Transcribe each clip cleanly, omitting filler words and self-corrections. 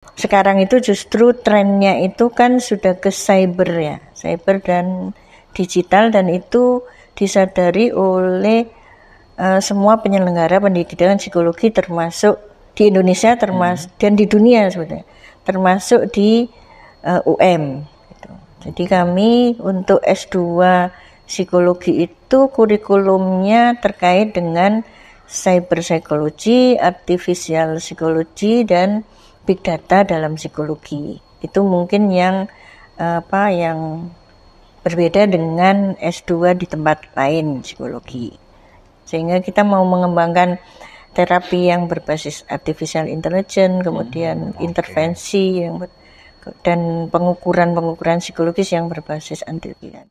Sekarang itu justru trennya itu kan sudah ke cyber ya, cyber dan digital, dan itu disadari oleh semua penyelenggara pendidikan psikologi termasuk di Indonesia dan di dunia sebetulnya, termasuk di UM. Gitu. Jadi kami untuk S2 psikologi itu kurikulumnya terkait dengan cyber psychology, artificial psychology, dan big data dalam psikologi. Itu mungkin yang yang berbeda dengan S2 di tempat lain psikologi. Sehingga kita mau mengembangkan terapi yang berbasis artificial intelligence, kemudian intervensi dan pengukuran psikologis yang berbasis anti-pikiran.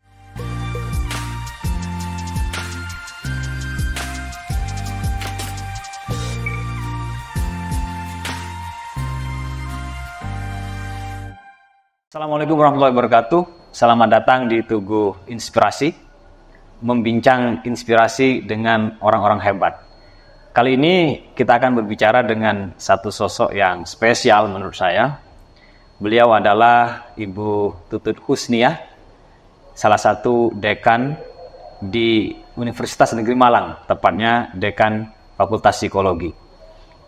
Assalamualaikum warahmatullahi wabarakatuh. Selamat datang di Tugu Inspirasi, membincang inspirasi dengan orang-orang hebat. Kali ini kita akan berbicara dengan satu sosok yang spesial menurut saya. Beliau adalah Ibu Tutut Husniah, salah satu dekan di Universitas Negeri Malang, tepatnya dekan Fakultas Psikologi.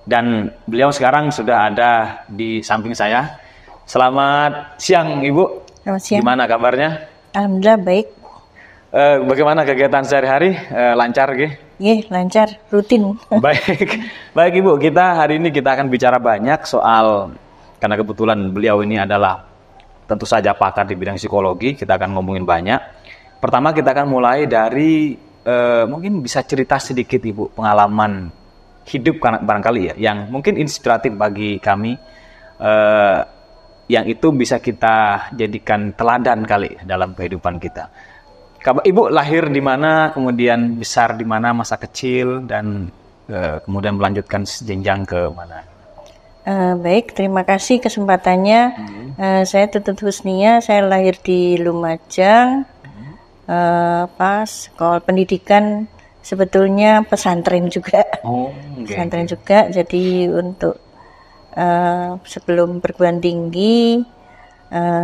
Dan beliau sekarang sudah ada di samping saya. Selamat siang, Ibu. Selamat siang. Gimana kabarnya? Alhamdulillah baik. Bagaimana kegiatan sehari-hari? Lancar, Ge? Iya, lancar, rutin. Baik, Ibu. Hari ini kita akan bicara banyak soal, karena kebetulan beliau ini adalah tentu saja pakar di bidang psikologi. Kita akan ngomongin banyak. Pertama kita akan mulai dari mungkin bisa cerita sedikit, Ibu, pengalaman hidup barangkali ya, yang mungkin inspiratif bagi kami. Yang itu bisa kita jadikan teladan kali dalam kehidupan kita. Ibu lahir di mana, kemudian besar di mana masa kecil, dan kemudian melanjutkan jenjang ke mana? Baik, terima kasih kesempatannya. Saya Tutut Husniah, saya lahir di Lumajang. Sekolah pendidikan sebetulnya pesantren juga. Pesantren juga. Jadi untuk sebelum perguruan tinggi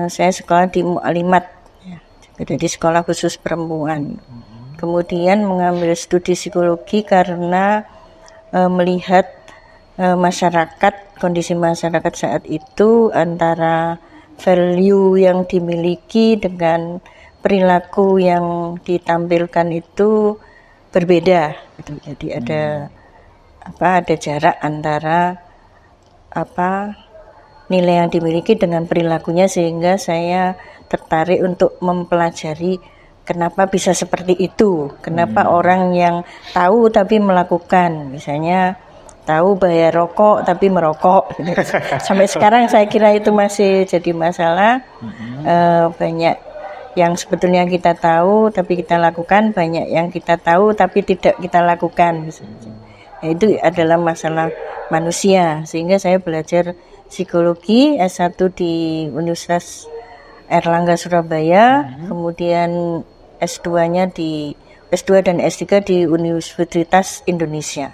saya sekolah di Mu'alimat ya, jadi sekolah khusus perempuan. Kemudian mengambil studi psikologi karena melihat kondisi masyarakat saat itu antara value yang dimiliki dengan perilaku yang ditampilkan itu berbeda gitu. Jadi ada jarak antara nilai yang dimiliki dengan perilakunya, sehingga saya tertarik untuk mempelajari kenapa bisa seperti itu, kenapa orang yang tahu tapi melakukan, misalnya tahu bahaya rokok tapi merokok. Sampai sekarang saya kira itu masih jadi masalah. Banyak yang sebetulnya kita tahu tapi kita lakukan, banyak yang kita tahu tapi tidak kita lakukan. Nah, itu adalah masalah manusia, sehingga saya belajar psikologi S1 di Universitas Airlangga Surabaya, kemudian S2-nya S2 dan S3 di Universitas Indonesia.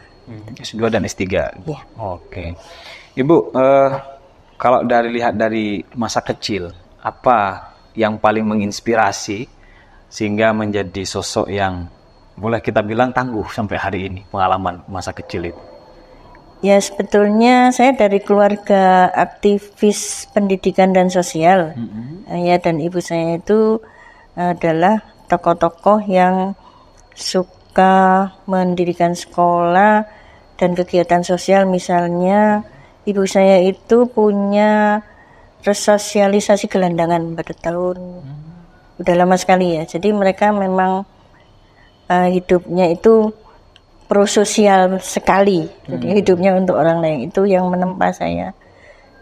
S2 dan S3. Ya. Oke. Ibu, kalau lihat dari masa kecil, apa yang paling menginspirasi sehingga menjadi sosok yang boleh kita bilang tangguh sampai hari ini, pengalaman masa kecil itu? Ya, sebetulnya saya dari keluarga aktivis pendidikan dan sosial. Ayah dan ibu saya itu adalah tokoh-tokoh yang suka mendirikan sekolah dan kegiatan sosial. Misalnya ibu saya itu punya resosialisasi gelandangan pada tahun udah lama sekali ya. Jadi mereka memang hidupnya itu prososial sekali. Jadi hidupnya untuk orang lain, itu yang menempa saya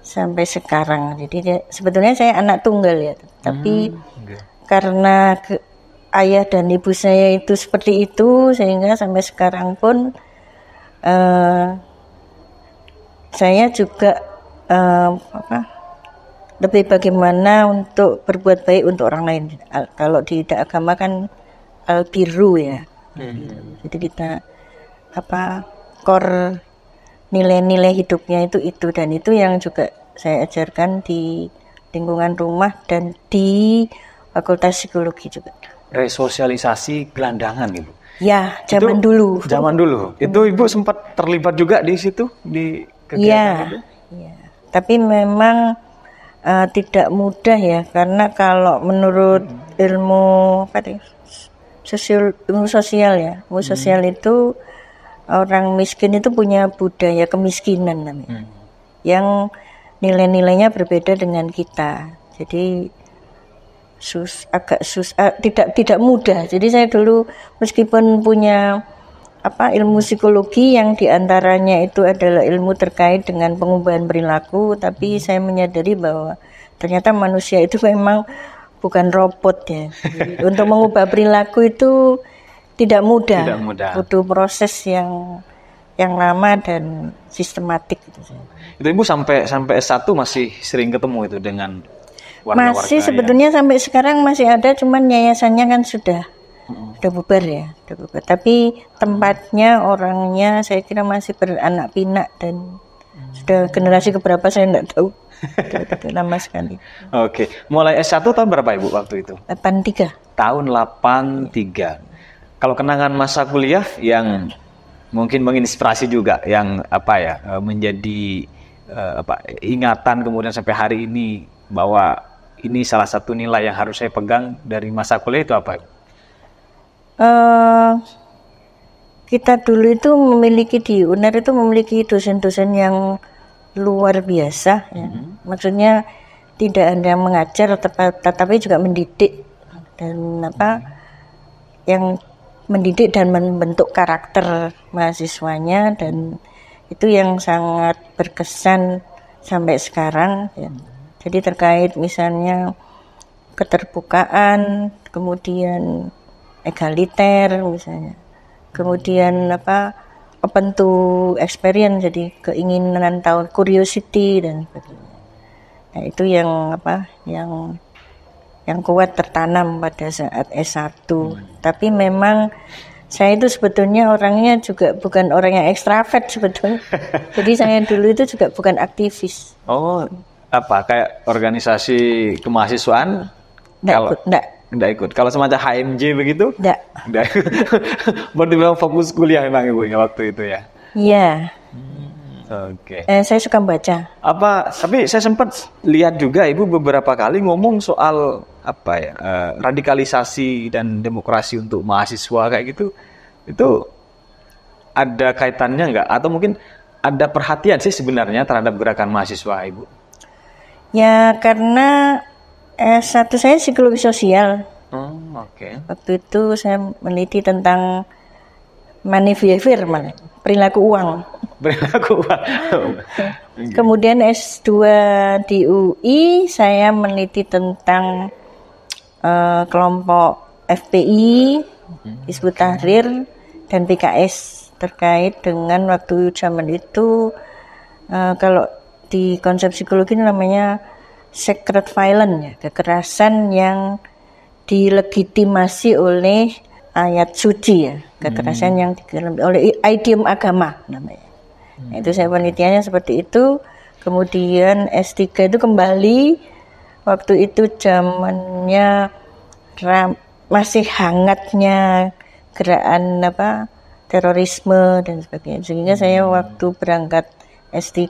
sampai sekarang. Jadi sebetulnya saya anak tunggal ya, tapi karena ayah dan ibu saya itu seperti itu, sehingga sampai sekarang pun saya juga lebih bagaimana untuk berbuat baik untuk orang lain. Kalau di agama kan al-birru ya. Jadi kita core nilai-nilai hidupnya itu, dan itu yang juga saya ajarkan di lingkungan rumah dan di Fakultas Psikologi juga. Resosialisasi gelandangan, Ibu. Ya, zaman dulu. Zaman dulu. Itu Ibu sempat terlibat juga di situ, di kegiatan itu? Iya. Tapi memang tidak mudah ya, karena kalau menurut ilmu ilmu sosial ya, ilmu sosial itu orang miskin itu punya budaya kemiskinan namanya, yang nilai-nilainya berbeda dengan kita. Jadi tidak mudah. Jadi saya dulu meskipun punya ilmu psikologi yang diantaranya itu adalah ilmu terkait dengan pengubahan perilaku, tapi saya menyadari bahwa ternyata manusia itu memang bukan robot ya. Jadi, untuk mengubah perilaku itu tidak mudah. Butuh proses yang lama dan sistematik gitu. Itu Ibu sampai S1 masih sering ketemu itu dengan warga-warga? Masih sebetulnya sampai sekarang masih ada, cuman yayasannya kan sudah bubar ya, Tapi tempatnya, orangnya saya kira masih beranak pinak dan sudah generasi keberapa saya tidak tahu. Lama sekali. Oke. Mulai S1 tahun berapa Ibu waktu itu? 83. Tahun 83. Kalau kenangan masa kuliah yang mungkin menginspirasi juga, yang menjadi ingatan kemudian sampai hari ini, bahwa ini salah satu nilai yang harus saya pegang dari masa kuliah, itu apa? Kita dulu itu memiliki di UNER itu memiliki dosen-dosen yang luar biasa ya. Maksudnya tidak hanya mengajar tetapi juga mendidik dan yang mendidik dan membentuk karakter mahasiswanya, dan itu yang sangat berkesan sampai sekarang ya. Jadi terkait misalnya keterbukaan, kemudian egaliter misalnya, kemudian open to experience, jadi keinginan tahu, curiosity dan sebagainya. Nah, itu yang kuat tertanam pada saat S1. Tapi memang saya itu sebetulnya orangnya juga bukan orang yang ekstrovert sebetulnya. Jadi saya dulu itu juga bukan aktivis. Oh, kayak organisasi kemahasiswaan? Enggak ikut. Kalau semacam HMJ begitu? Enggak. Berarti memang fokus kuliah memang Ibu ya waktu itu ya? Iya. Oke. Saya suka baca. Tapi saya sempat lihat juga Ibu beberapa kali ngomong soal radikalisasi dan demokrasi untuk mahasiswa kayak gitu. Itu ada kaitannya enggak? Atau mungkin ada perhatian sih sebenarnya terhadap gerakan mahasiswa Ibu? Ya, karena S1 saya psikologi sosial. Oke. Waktu itu saya meneliti tentang money behavior, perilaku uang. Kemudian S2 di UI saya meneliti tentang kelompok FPI, Hizbut Tahrir, dan PKS terkait dengan waktu zaman itu kalau di konsep psikologi ini namanya sacred violence ya, kekerasan yang dilegitimasi oleh ayat suci ya, kekerasan yang oleh idiom agama namanya. Nah, itu saya penelitiannya seperti itu. Kemudian S3 itu kembali, waktu itu zamannya masih hangatnya gerakan terorisme dan sebagainya. Sehingga saya waktu berangkat S3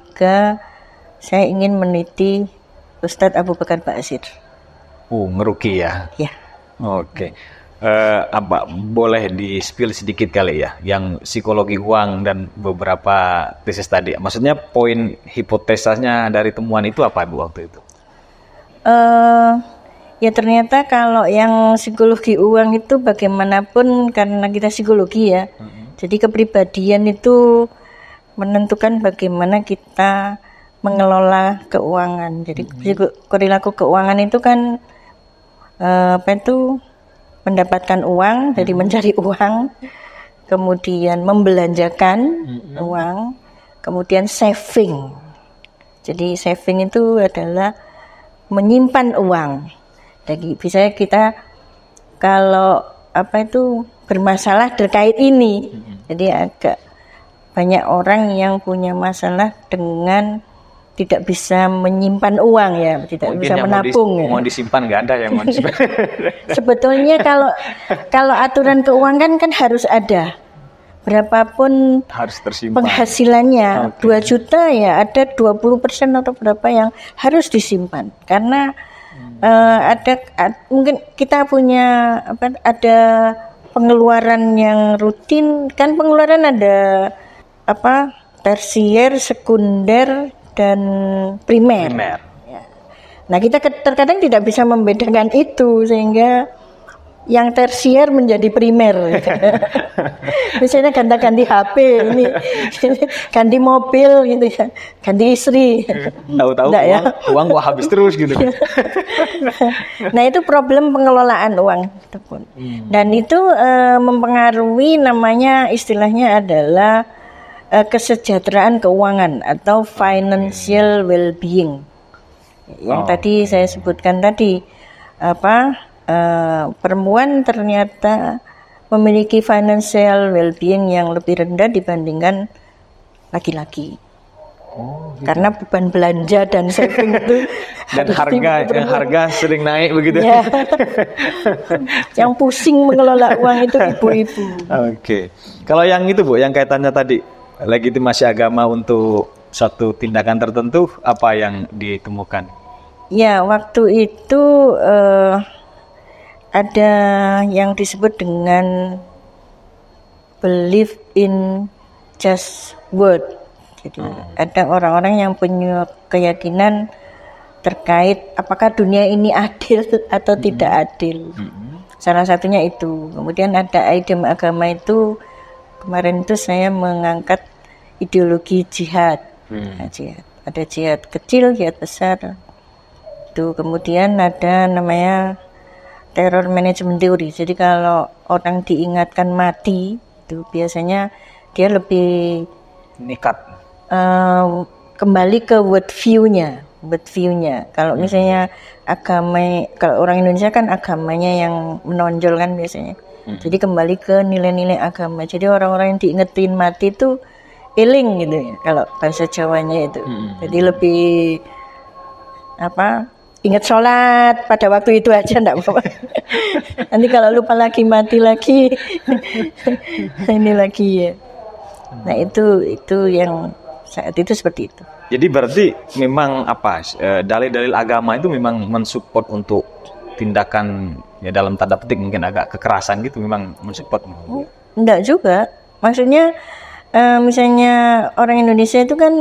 saya ingin meneliti Ustadz Abu Bakar Ba'asyir. Ngeruki ya? Ya. Oke. Boleh di-spill sedikit kali ya, yang psikologi uang dan beberapa tesis tadi. Maksudnya poin hipotesanya dari temuan itu apa Bu waktu itu? Ya ternyata kalau yang psikologi uang itu bagaimanapun karena kita psikologi ya. Jadi kepribadian itu menentukan bagaimana kita mengelola keuangan. Jadi perilaku keuangan itu kan mendapatkan uang, jadi mencari uang, kemudian membelanjakan uang, kemudian saving. Jadi saving itu adalah menyimpan uang. Jadi bisa kita kalau bermasalah terkait ini, jadi agak banyak orang yang punya masalah dengan tidak bisa menyimpan uang ya, tidak Mungkin bisa yang menabung ya. mau disimpan nggak ada yang mau disimpan. Sebetulnya kalau aturan keuangan kan harus ada. Berapapun Harus tersimpan. penghasilannya, 2 juta ya ada 20% atau berapa yang harus disimpan. Karena mungkin kita punya ada pengeluaran yang rutin, kan pengeluaran ada tersier, sekunder dan primer. Ya. Nah, kita terkadang tidak bisa membedakan itu sehingga yang tersier menjadi primer. Misalnya ganti HP ini, ganti mobil gitu ya, ganti istri. Tahu-tahu uang kok habis terus gitu. Nah, itu problem pengelolaan uang. Dan itu mempengaruhi, namanya istilahnya adalah kesejahteraan keuangan atau financial well-being. Yang tadi saya sebutkan tadi perempuan ternyata memiliki financial well-being yang lebih rendah dibandingkan laki-laki. Gitu. Karena beban belanja dan saving itu dan harga sering naik begitu. Ya. Yang pusing mengelola uang itu ibu-ibu. Oke. Kalau yang itu Bu, yang kaitannya tadi legitimasi agama untuk suatu tindakan tertentu, apa yang ditemukan? Ya, waktu itu ada yang disebut dengan belief in just word. Jadi ada orang-orang yang punya keyakinan terkait apakah dunia ini adil atau tidak adil. Salah satunya itu. Kemudian ada idiom agama itu, kemarin itu saya mengangkat ideologi jihad. Jihad. Ada jihad kecil, jihad besar. Itu kemudian ada namanya terror management theory. Jadi kalau orang diingatkan mati, itu biasanya dia lebih nekat. Kembali ke word view-nya. Kalau misalnya kalau orang Indonesia kan agamanya yang menonjol kan biasanya. Jadi kembali ke nilai-nilai agama. Jadi orang-orang yang diingetin mati itu eling gitu ya. Kalau bahasa Jawanya itu. Jadi lebih ingat sholat pada waktu itu aja enggak apa-apa. Nanti kalau lupa lagi mati lagi ini lagi ya. Nah itu yang saat itu seperti itu. Jadi berarti memang dalil-dalil agama itu memang mensupport untuk tindakan ya dalam tanda petik mungkin agak kekerasan gitu, memang mensupport. Enggak juga. Maksudnya misalnya orang Indonesia itu kan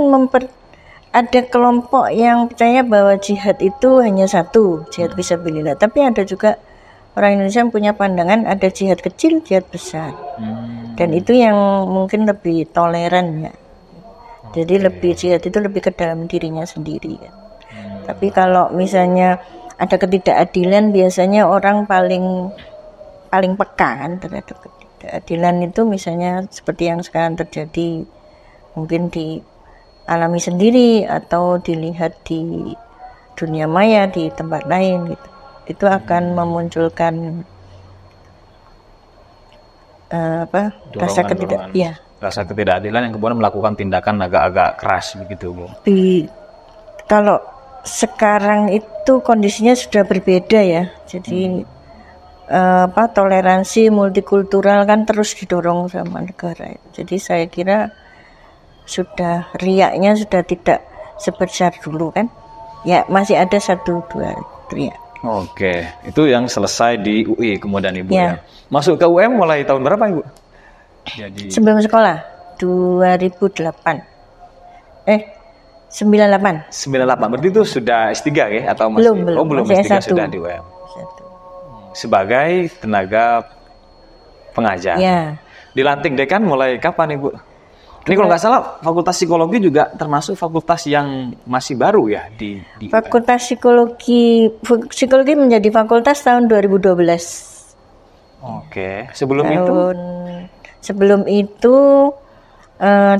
ada kelompok yang percaya bahwa jihad itu hanya satu, jihad fisabilillah. Tapi ada juga orang Indonesia yang punya pandangan ada jihad kecil, jihad besar. Dan itu yang mungkin lebih toleran ya. Jadi jihad itu lebih ke dalam dirinya sendiri kan. Tapi kalau misalnya ada ketidakadilan, biasanya orang paling peka kan terhadap ketidakadilan itu, misalnya seperti yang sekarang terjadi mungkin alami sendiri atau dilihat di dunia maya di tempat lain gitu. Itu akan memunculkan rasa ketidakadilan yang kemudian melakukan tindakan agak-agak keras begitu Bu. Kalau sekarang itu kondisinya sudah berbeda ya. Jadi toleransi multikultural kan terus didorong sama negara. Jadi saya kira riaknya sudah tidak sebesar dulu kan. Ya masih ada 1-2 riak. Oke, itu yang selesai di UI kemudian Ibu ya. Masuk ke UM mulai tahun berapa Ibu? Jadi sebelum sekolah 98. 98. 98. Berarti itu sudah S3 ya atau masih? Belum masih S3 S1. Sudah di UM. Sebagai tenaga pengajar. Ya. Dilantik dekan mulai kapan Ibu? Ini kalau nggak salah Fakultas Psikologi juga termasuk fakultas yang masih baru ya di Fakultas Psikologi menjadi fakultas tahun 2012. Oke. Sebelum itu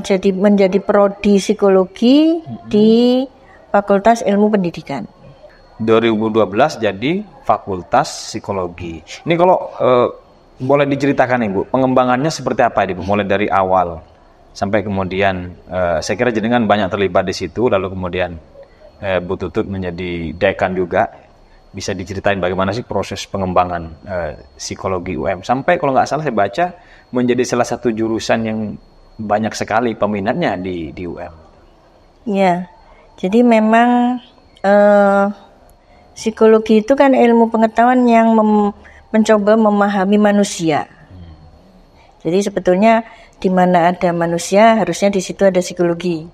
jadi menjadi prodi psikologi di Fakultas Ilmu Pendidikan. 2012 jadi Fakultas Psikologi. Ini kalau boleh diceritakan Ibu, pengembangannya seperti apa Ibu? Mulai dari awal sampai kemudian saya kira jenengan banyak terlibat di situ, lalu kemudian Bu Tutut menjadi dekan juga. Bisa diceritain bagaimana sih proses pengembangan psikologi UM sampai kalau nggak salah saya baca menjadi salah satu jurusan yang banyak sekali peminatnya di UM. Ya, jadi memang psikologi itu kan ilmu pengetahuan yang mencoba memahami manusia. Jadi sebetulnya di mana ada manusia harusnya di situ ada psikologi.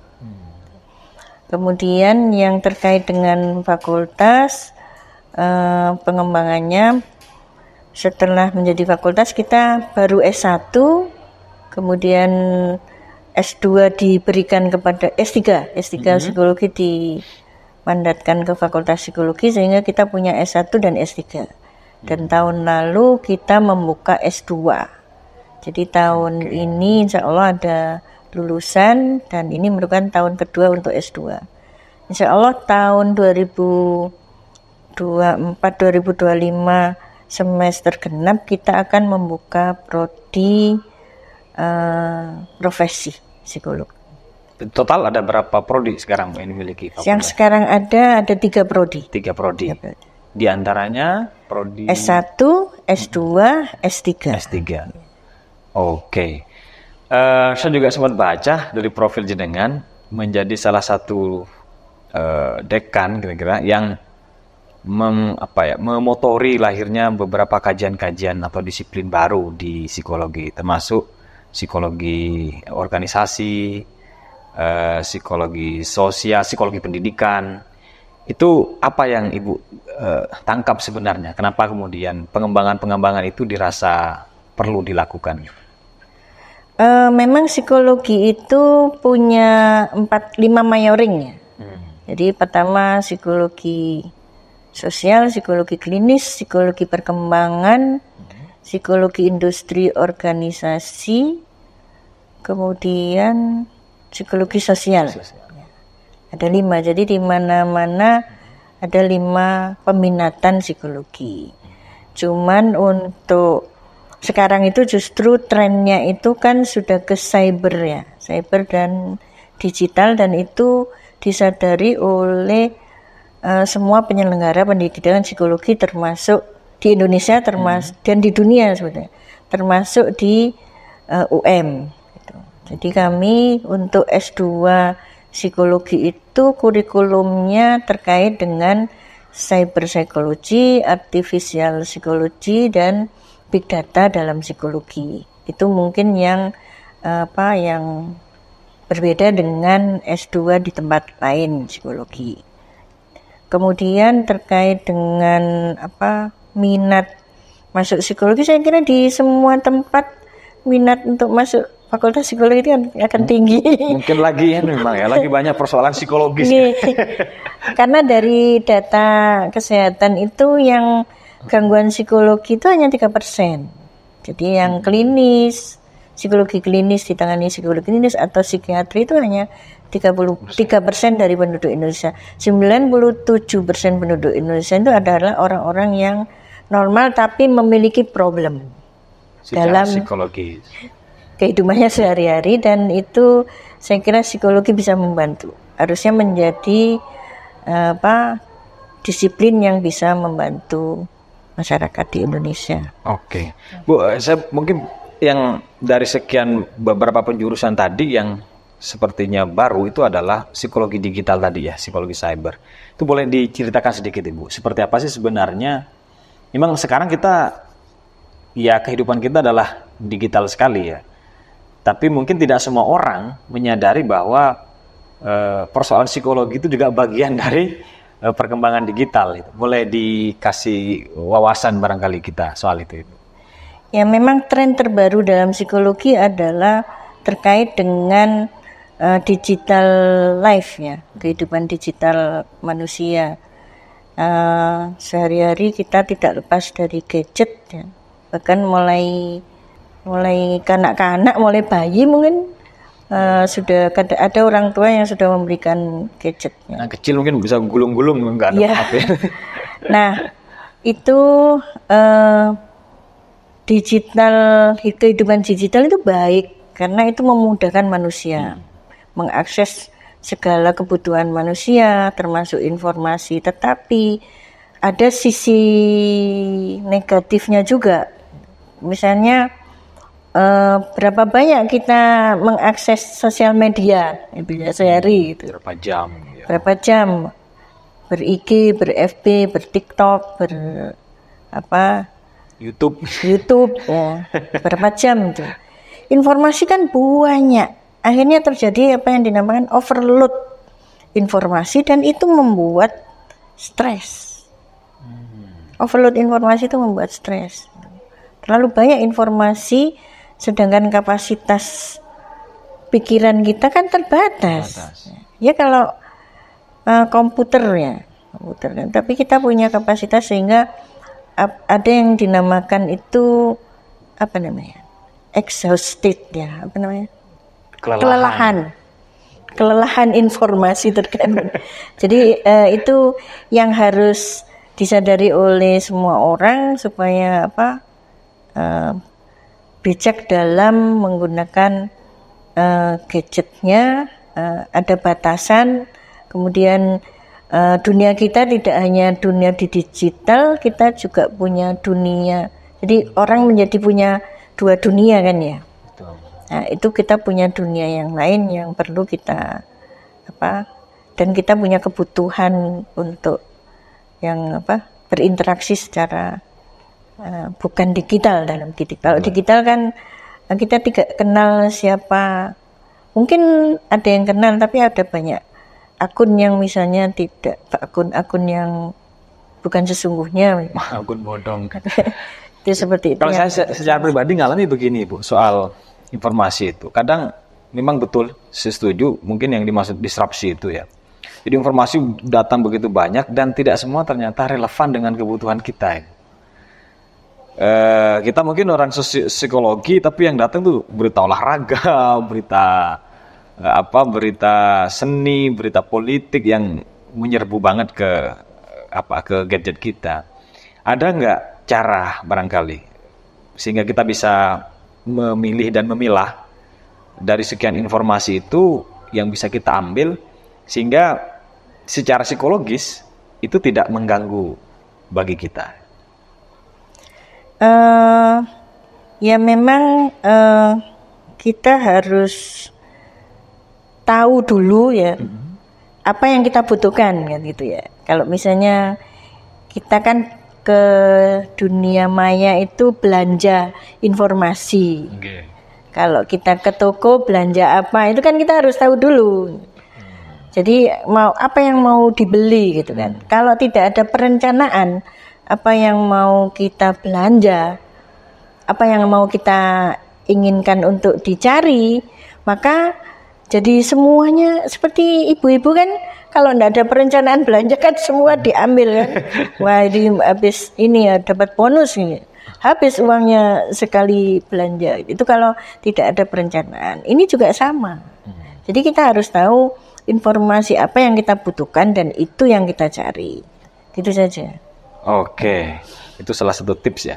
Kemudian yang terkait dengan fakultas pengembangannya setelah menjadi fakultas kita baru S1, kemudian S2 diberikan kepada S3 psikologi dimandatkan ke fakultas psikologi sehingga kita punya S1 dan S3. Dan tahun lalu kita membuka S2. Jadi tahun ini insya Allah ada lulusan dan ini merupakan tahun kedua untuk S2. Insya Allah tahun 2024-2025 semester genap kita akan membuka prodi profesi psikolog. Total ada berapa prodi sekarang yang dimiliki fakultas? Yang sekarang ada 3 prodi. 3 prodi. Di antaranya prodi S1, S2, S3. S3. Oke. Saya juga sempat baca dari profil jenengan menjadi salah satu dekan kira-kira yang memotori lahirnya beberapa kajian-kajian atau disiplin baru di psikologi, termasuk psikologi organisasi, psikologi sosial, psikologi pendidikan. Itu apa yang Ibu tangkap sebenarnya? Kenapa kemudian pengembangan itu dirasa perlu dilakukan? Memang psikologi itu punya 5 mayoring ya. Jadi pertama psikologi sosial, psikologi klinis, psikologi perkembangan, psikologi industri organisasi, kemudian psikologi sosial. Ada 5, jadi di mana-mana ada 5 peminatan psikologi. Cuman untuk sekarang itu justru trennya itu kan sudah ke cyber ya, cyber dan digital, dan itu disadari oleh semua penyelenggara pendidikan psikologi termasuk di Indonesia dan di dunia sebenarnya, termasuk di UM gitu. Jadi kami untuk S2 psikologi itu kurikulumnya terkait dengan cyber psychology, artificial psychology, dan big data dalam psikologi. Itu mungkin yang yang berbeda dengan S2 di tempat lain psikologi. Kemudian terkait dengan minat masuk psikologi, saya kira di semua tempat minat untuk masuk fakultas psikologi itu akan tinggi. Mungkin lagi ya memang ya, lagi banyak persoalan psikologis. Karena dari data kesehatan itu yang gangguan psikologi itu hanya 3%. Jadi yang klinis, psikologi klinis ditangani psikologi klinis atau psikiatri itu hanya 33% dari penduduk Indonesia. 97% penduduk Indonesia itu adalah orang-orang yang normal tapi memiliki problem dalam psikologis kehidupannya sehari-hari, dan itu saya kira psikologi bisa membantu. Harusnya menjadi disiplin yang bisa membantu masyarakat di Indonesia. Oke. Bu, saya mungkin yang dari sekian beberapa penjurusan tadi yang sepertinya baru itu adalah psikologi digital tadi ya, psikologi cyber. Itu boleh diceritakan sedikit Ibu, seperti apa sih sebenarnya? Memang sekarang kita, ya kehidupan kita adalah digital sekali ya. Tapi mungkin tidak semua orang menyadari bahwa persoalan psikologi itu juga bagian dari perkembangan digital. Boleh dikasih wawasan barangkali kita soal itu. Ya, memang tren terbaru dalam psikologi adalah terkait dengan digital life ya, kehidupan digital manusia. Sehari-hari kita tidak lepas dari gadget ya. Bahkan mulai kanak-kanak, mulai bayi mungkin sudah ada orang tua yang sudah memberikan gadget. Nah, kecil mungkin bisa gulung-gulung enggak ada HP. Nah, itu digital, kehidupan digital itu baik karena itu memudahkan manusia mengakses segala kebutuhan manusia, termasuk informasi. Tetapi ada sisi negatifnya juga. Misalnya berapa banyak kita mengakses sosial media itu ya sehari gitu. Berapa jam? Ya. Berapa jam ber-IG, ber-FB, ber-TikTok, YouTube ya. Berapa jam itu? Informasi kan banyak. Akhirnya terjadi apa yang dinamakan overload informasi dan itu membuat stres. Overload informasi itu membuat stres. Terlalu banyak informasi sedangkan kapasitas pikiran kita kan terbatas. Ya kalau komputer kan. Tapi kita punya kapasitas sehingga ada yang dinamakan itu exhausted ya, kelelahan informasi terkadang. Jadi itu yang harus disadari oleh semua orang supaya bijak dalam menggunakan gadgetnya, ada batasan. Kemudian dunia kita tidak hanya dunia di digital, kita juga punya dunia. Jadi orang menjadi punya dua dunia kan ya. Betul. Nah, itu kita punya dunia yang lain yang perlu kita dan kita punya kebutuhan untuk yang berinteraksi secara bukan digital dalam digital. Kalau digital kan kita tidak kenal siapa. Mungkin ada yang kenal tapi ada banyak akun yang misalnya tidak akun yang bukan sesungguhnya. Akun bodong. Itu seperti itu. Kalau saya secara pribadi ngalami begini Bu, soal informasi itu. Kadang memang betul, saya setuju, mungkin yang dimaksud disrupsi itu ya. Jadi informasi datang begitu banyak dan tidak semua ternyata relevan dengan kebutuhan kita. Kita mungkin orang psikologi, tapi yang datang tuh berita olahraga, berita seni, berita politik yang menyerbu banget ke gadget kita. Ada nggak cara barangkali sehingga kita bisa memilih dan memilah dari sekian informasi itu yang bisa kita ambil sehingga secara psikologis itu tidak mengganggu bagi kita? Ya memang kita harus tahu dulu ya apa yang kita butuhkan kan gitu ya. Kalau misalnya kita kan ke dunia maya itu belanja informasi. Kalau kita ke toko belanja apa itu kan kita harus tahu dulu. Jadi apa yang mau dibeli gitu kan. Kalau tidak ada perencanaan apa yang mau kita belanja, apa yang mau kita inginkan untuk dicari, maka jadi semuanya seperti ibu-ibu kan kalau tidak ada perencanaan belanja kan semua diambil kan. Wah ini habis ini ya dapat bonus ini. Habis uangnya sekali belanja. Itu kalau tidak ada perencanaan. Ini juga sama. Jadi kita harus tahu informasi apa yang kita butuhkan dan itu yang kita cari. Gitu saja. Oke, itu salah satu tips ya.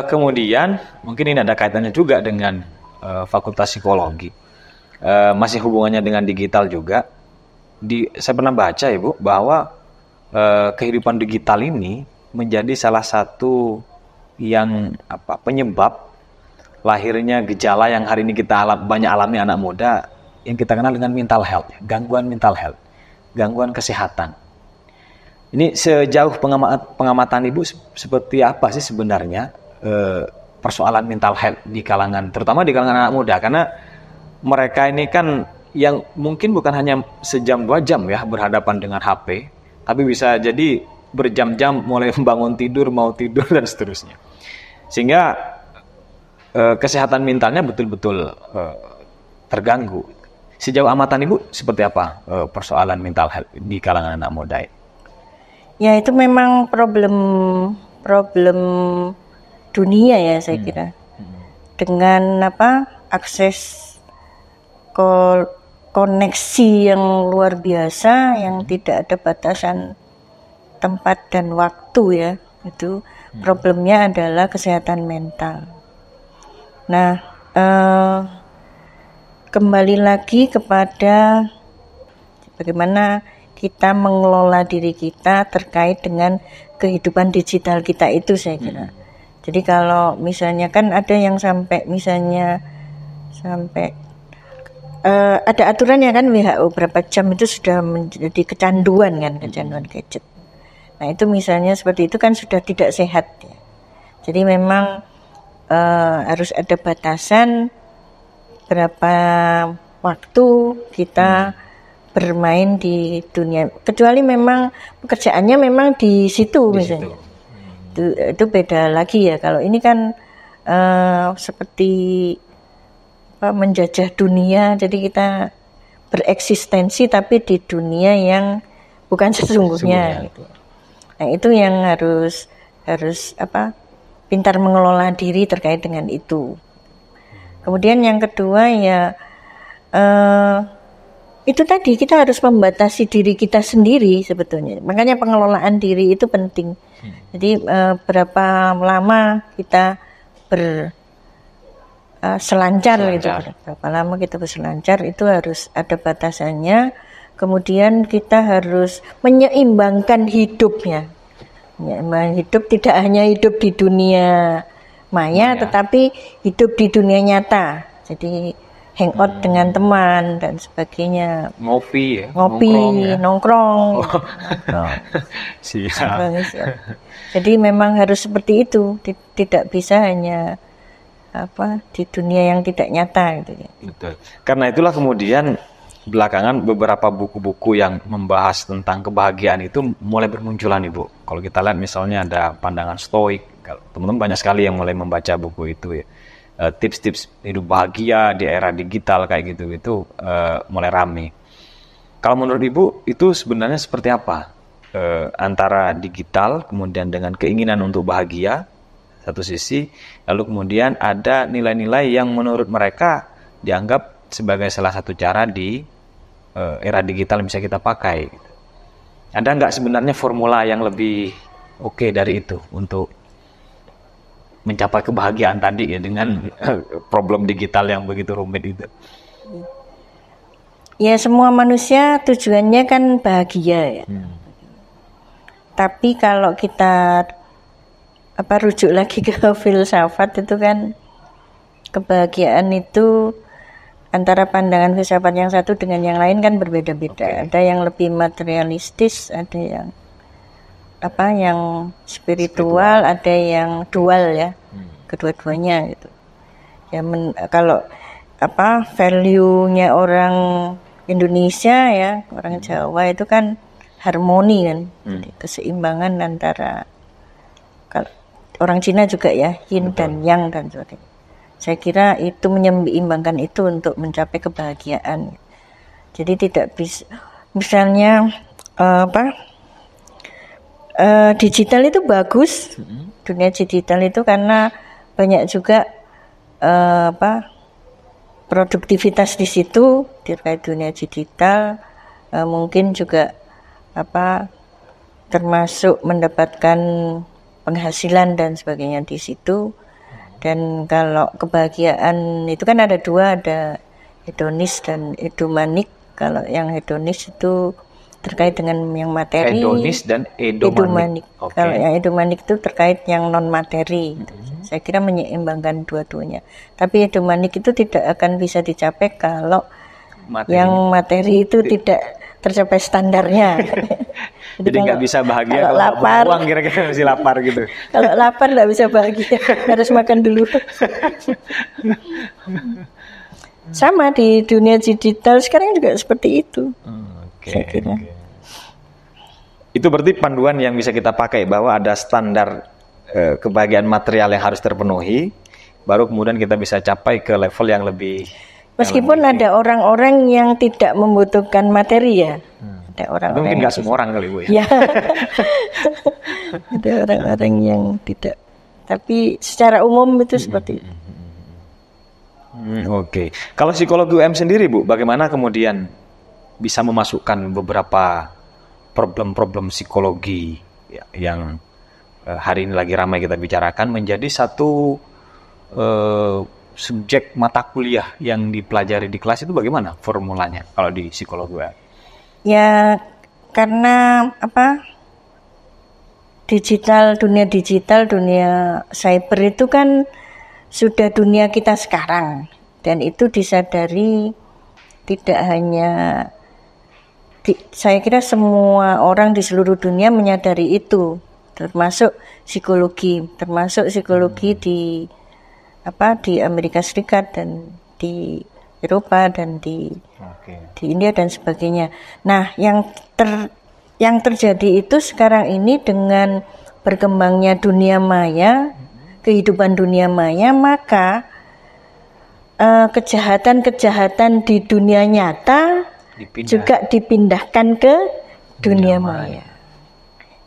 Kemudian mungkin ini ada kaitannya juga dengan Fakultas Psikologi. Masih hubungannya dengan digital juga. Saya pernah baca Ibu bahwa kehidupan digital ini menjadi salah satu yang penyebab lahirnya gejala yang hari ini kita banyak alami anak muda yang kita kenal dengan mental health, gangguan mental health, gangguan kesehatan. Ini sejauh pengamatan Ibu seperti apa sih sebenarnya persoalan mental health di kalangan, terutama di kalangan anak muda, karena mereka ini kan yang mungkin bukan hanya sejam 2 jam ya berhadapan dengan HP, tapi bisa jadi berjam-jam mulai bangun tidur, mau tidur dan seterusnya. Sehingga kesehatan mentalnya betul-betul terganggu. Sejauh amatan Ibu seperti apa persoalan mental health di kalangan anak muda? Ya itu memang problem dunia ya saya kira. Dengan akses koneksi yang luar biasa yang tidak ada batasan tempat dan waktu ya. Itu problemnya adalah kesehatan mental. Nah, kembali lagi kepada bagaimana kita mengelola diri kita terkait dengan kehidupan digital kita itu, saya kira. Jadi kalau misalnya kan ada yang sampai ada aturannya kan, WHO berapa jam itu sudah menjadi kecanduan gadget. Nah itu misalnya seperti itu kan sudah tidak sehat ya. Jadi memang harus ada batasan berapa waktu kita bermain di dunia, kecuali memang pekerjaannya memang di situ misalnya. Itu beda lagi ya. Kalau ini kan seperti menjajah dunia, jadi kita bereksistensi tapi di dunia yang bukan sesungguhnya. Gitu. Nah itu yang harus pintar mengelola diri terkait dengan itu. Kemudian yang kedua ya itu tadi kita harus membatasi diri kita sendiri sebetulnya. Makanya pengelolaan diri itu penting. Jadi berapa lama kita berselancar gitu. Berapa lama kita berselancar itu harus ada batasannya. Kemudian kita harus menyeimbangkan hidupnya. Menyeimbangkan hidup tidak hanya hidup di dunia maya, tetapi hidup di dunia nyata. Jadi hangout dengan teman dan sebagainya. Ngopi, nongkrong. Siap. Jadi memang harus seperti itu, tidak bisa hanya di dunia yang tidak nyata gitu ya. Betul. Karena itulah kemudian belakangan beberapa buku-buku yang membahas tentang kebahagiaan itu mulai bermunculan, Ibu. Kalau kita lihat misalnya ada pandangan stoik, teman-teman banyak sekali yang mulai membaca buku itu ya. Tips-tips hidup bahagia di era digital kayak gitu itu mulai rame. Kalau menurut Ibu itu sebenarnya seperti apa antara digital kemudian dengan keinginan untuk bahagia satu sisi, lalu kemudian ada nilai-nilai yang menurut mereka dianggap sebagai salah satu cara di era digital yang bisa kita pakai. Ada nggak sebenarnya formula yang lebih oke dari itu untuk mencapai kebahagiaan tadi ya dengan problem digital yang begitu rumit itu? Ya semua manusia tujuannya kan bahagia ya. Tapi kalau kita rujuk lagi ke filsafat itu kan kebahagiaan itu antara pandangan filsafat yang satu dengan yang lain kan berbeda-beda. Ada yang lebih materialistis, ada yang yang spiritual, ada yang dual ya, kedua-duanya gitu. Ya kalau value-nya orang Indonesia ya, orang Jawa itu kan harmoni kan, jadi keseimbangan antara, kalau orang Cina juga ya, yin dan yang dan sebagainya. Saya kira itu menyeimbangkan itu untuk mencapai kebahagiaan. Jadi tidak bisa, misalnya digital itu bagus, dunia digital itu karena banyak juga produktivitas di situ terkait dunia digital, mungkin juga termasuk mendapatkan penghasilan dan sebagainya di situ. Dan kalau kebahagiaan itu kan ada dua, ada hedonis dan eudaimonik. Kalau yang hedonis itu terkait dengan yang materi. Hedonis dan eudaimonik. Kalau yang eudaimonik itu terkait yang non materi. Saya kira menyeimbangkan dua-duanya. Tapi eudaimonik itu tidak akan bisa dicapai kalau yang materi itu tidak tercapai standarnya. Jadi nggak bisa bahagia kalau lapar, uang kira-kira masih lapar gitu. Kalau lapar nggak bisa bahagia, harus makan dulu. Sama di dunia digital sekarang juga seperti itu. Saya kira. Itu berarti panduan yang bisa kita pakai bahwa ada standar kebahagiaan material yang harus terpenuhi, baru kemudian kita bisa capai ke level yang lebih. Meskipun ada orang-orang yang tidak membutuhkan materi ya. Ada orang-orang mungkin nggak semua orang kali Bu ya. Ada orang-orang yang tidak. Tapi secara umum itu seperti itu. Oke. Kalau psikologi UM sendiri Bu, bagaimana kemudian bisa memasukkan beberapa problem-problem psikologi yang hari ini lagi ramai kita bicarakan menjadi satu subjek mata kuliah yang dipelajari di kelas itu bagaimana formulanya kalau di psikologi UM? Ya karena dunia digital, dunia cyber itu kan sudah dunia kita sekarang, dan itu disadari tidak hanya saya kira semua orang di seluruh dunia menyadari itu, termasuk psikologi di Amerika Serikat dan di Eropa dan di India dan sebagainya. Nah, yang terjadi itu sekarang ini dengan berkembangnya dunia maya, kehidupan dunia maya, maka kejahatan-kejahatan di dunia nyata juga dipindahkan ke dunia maya.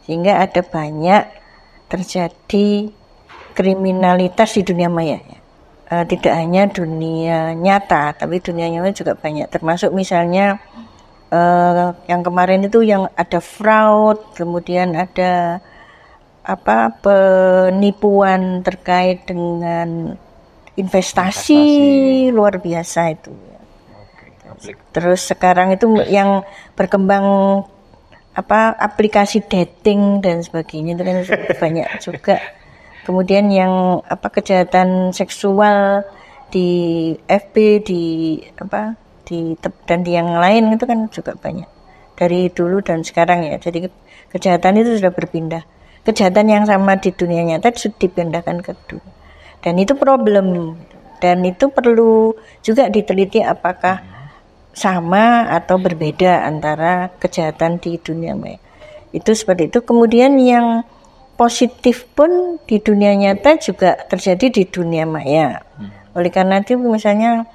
Sehingga ada banyak terjadi kriminalitas di dunia maya. Tidak hanya dunia nyata, tapi dunia nyata juga banyak. Termasuk misalnya yang kemarin itu yang ada fraud, kemudian ada penipuan terkait dengan investasi luar biasa itu. Terus sekarang itu yang berkembang aplikasi dating dan sebagainya itu kan banyak juga. Kemudian yang kejahatan seksual di FB dan di yang lain itu kan juga banyak dari dulu dan sekarang ya. Jadi kejahatan itu sudah berpindah. Kejahatan yang sama di dunia nyata sudah dipindahkan ke dunia. Dan itu problem. Dan itu perlu juga diteliti apakah sama atau berbeda antara kejahatan di dunia maya. Itu seperti itu. Kemudian yang positif pun di dunia nyata juga terjadi di dunia maya. Oleh karena itu misalnya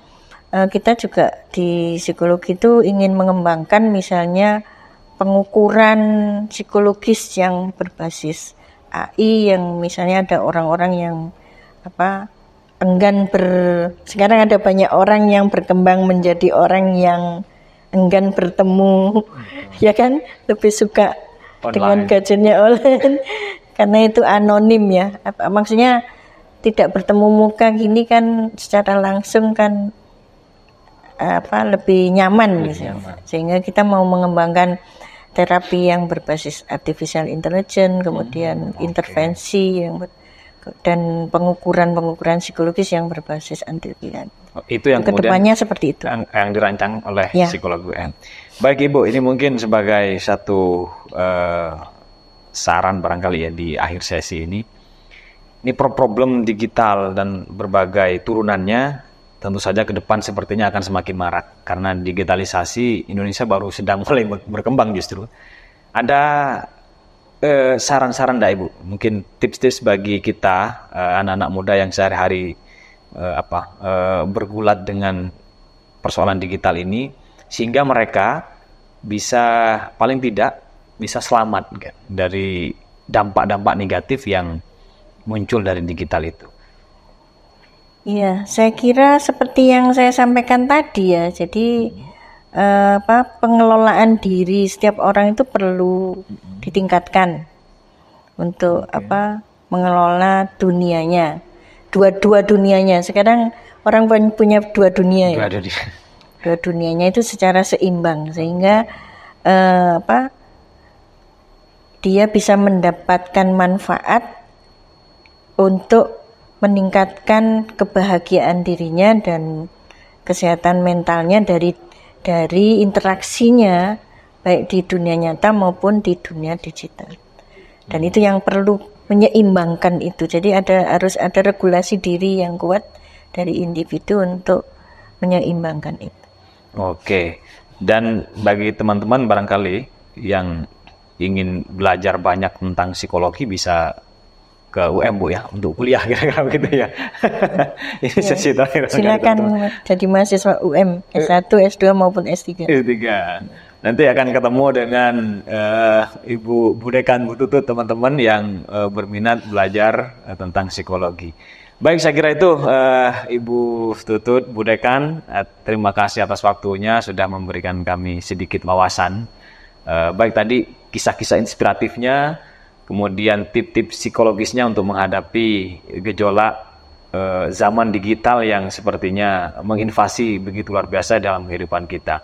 kita juga di psikologi itu ingin mengembangkan misalnya pengukuran psikologis yang berbasis AI, yang misalnya ada orang-orang yang sekarang ada banyak orang yang berkembang menjadi orang yang enggan bertemu, ya kan, lebih suka online dengan gadgetnya online karena itu anonim ya. Maksudnya tidak bertemu muka gini kan secara langsung kan lebih nyaman gitu. Sehingga kita mau mengembangkan terapi yang berbasis artificial intelligence, kemudian intervensi dan pengukuran psikologis yang berbasis anti-pikiran. Itu yang kedepannya seperti itu yang dirancang oleh psikologi UN. Baik Ibu, ini mungkin sebagai satu saran barangkali ya di akhir sesi ini. Ini problem digital dan berbagai turunannya tentu saja ke depan sepertinya akan semakin marak karena digitalisasi Indonesia baru sedang mulai berkembang justru. Ada saran-saran enggak Ibu? Mungkin tips-tips bagi kita anak-anak muda yang sehari-hari bergulat dengan persoalan digital ini sehingga mereka bisa paling tidak bisa selamat kan, dari dampak-dampak negatif yang muncul dari digital itu. Iya, saya kira seperti yang saya sampaikan tadi ya. Jadi pengelolaan diri setiap orang itu perlu ditingkatkan untuk mengelola dunianya, dua dunianya. Sekarang orang punya dua dunia ya. Dua dunianya itu secara seimbang sehingga dia bisa mendapatkan manfaat untuk meningkatkan kebahagiaan dirinya dan kesehatan mentalnya dari interaksinya baik di dunia nyata maupun di dunia digital. Dan itu yang perlu menyeimbangkan itu. Jadi harus ada regulasi diri yang kuat dari individu untuk menyeimbangkan itu. Oke. Dan bagi teman-teman barangkali yang ingin belajar banyak tentang psikologi bisa ke UM Bu ya untuk kuliah kira-kira begitu ya. Ini sesi terakhir. Silakan jadi mahasiswa UM S1, S2 maupun S3. S3. Nanti akan ketemu dengan Ibu Bu Dekan, Bu Tutut, teman-teman yang berminat belajar tentang psikologi. Baik, saya kira itu Ibu Tutut, Bu Dekan, terima kasih atas waktunya sudah memberikan kami sedikit wawasan. Baik tadi kisah-kisah inspiratifnya, kemudian tip-tip psikologisnya untuk menghadapi gejolak zaman digital yang sepertinya menginvasi begitu luar biasa dalam kehidupan kita.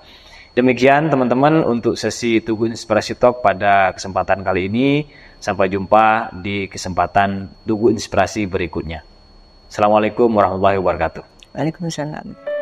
Demikian teman-teman untuk sesi Tugu Inspirasi Talk pada kesempatan kali ini. Sampai jumpa di kesempatan Tugu Inspirasi berikutnya. Assalamualaikum warahmatullahi wabarakatuh. Waalaikumsalam.